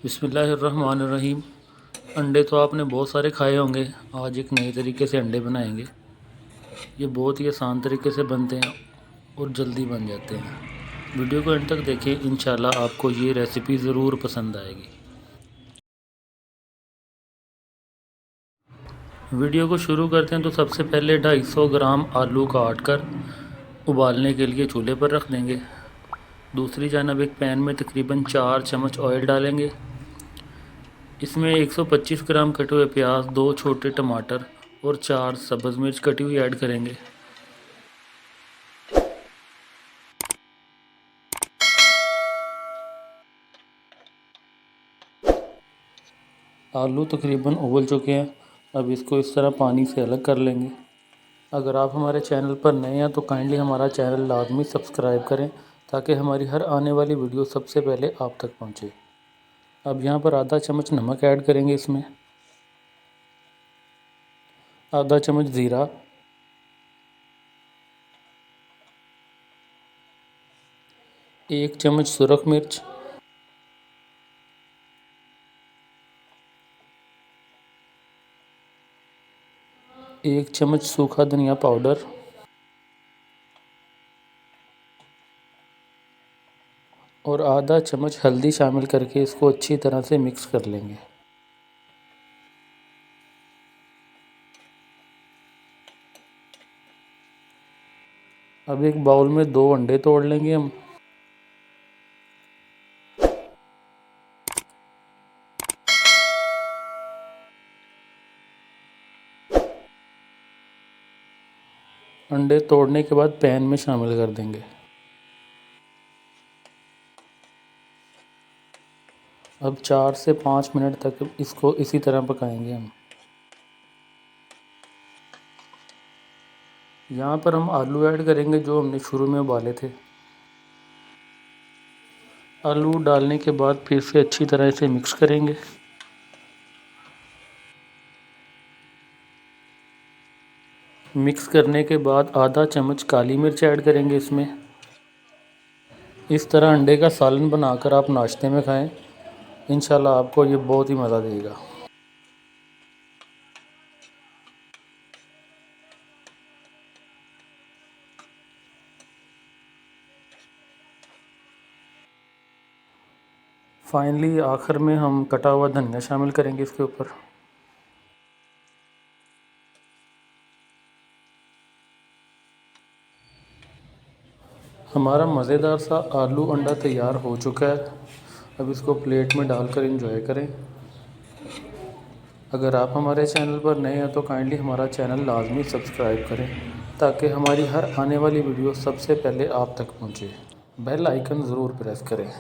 बिस्मिल्लाहिर्रहमानिर्रहीम। अंडे तो आपने बहुत सारे खाए होंगे। आज एक नए तरीके से अंडे बनाएंगे। ये बहुत ही आसान तरीके से बनते हैं और जल्दी बन जाते हैं। वीडियो को अंत तक देखें, इंशाल्लाह आपको ये रेसिपी ज़रूर पसंद आएगी। वीडियो को शुरू करते हैं तो सबसे पहले 250 ग्राम आलू काट कर उबालने के लिए चूल्हे पर रख देंगे। दूसरी जानब एक पैन में तकरीबन 4 चम्मच ऑयल डालेंगे। इसमें 125 ग्राम कटे हुए प्याज, 2 छोटे टमाटर और 4 सब्ज़ मिर्च कटी हुई ऐड करेंगे। आलू तकरीबन उबल चुके हैं। अब इसको इस तरह पानी से अलग कर लेंगे। अगर आप हमारे चैनल पर नए हैं तो काइंडली हमारा चैनल लाजमी सब्सक्राइब करें ताकि हमारी हर आने वाली वीडियो सबसे पहले आप तक पहुंचे। अब यहाँ पर आधा चम्मच नमक ऐड करेंगे। इसमें आधा चम्मच ज़ीरा, 1 चम्मच सुरख मिर्च, 1 चम्मच सूखा धनिया पाउडर और आधा चम्मच हल्दी शामिल करके इसको अच्छी तरह से मिक्स कर लेंगे। अब एक बाउल में 2 अंडे तोड़ लेंगे हम। अंडे तोड़ने के बाद पैन में शामिल कर देंगे। अब 4 से 5 मिनट तक इसको इसी तरह पकाएंगे हम। यहाँ पर हम आलू ऐड करेंगे जो हमने शुरू में उबाले थे। आलू डालने के बाद फिर से अच्छी तरह से मिक्स करेंगे। मिक्स करने के बाद आधा चम्मच काली मिर्च ऐड करेंगे इसमें। इस तरह अंडे का सालन बनाकर आप नाश्ते में खाएं, इंशाल्लाह आपको ये बहुत ही मज़ा देगा। फाइनली आखिर में हम कटा हुआ धनिया शामिल करेंगे इसके ऊपर। हमारा मज़ेदार सा आलू अंडा तैयार हो चुका है। अब इसको प्लेट में डालकर एंजॉय करें। अगर आप हमारे चैनल पर नए हैं तो काइंडली हमारा चैनल लाजमी सब्सक्राइब करें ताकि हमारी हर आने वाली वीडियो सबसे पहले आप तक पहुंचे। बेल आइकन ज़रूर प्रेस करें।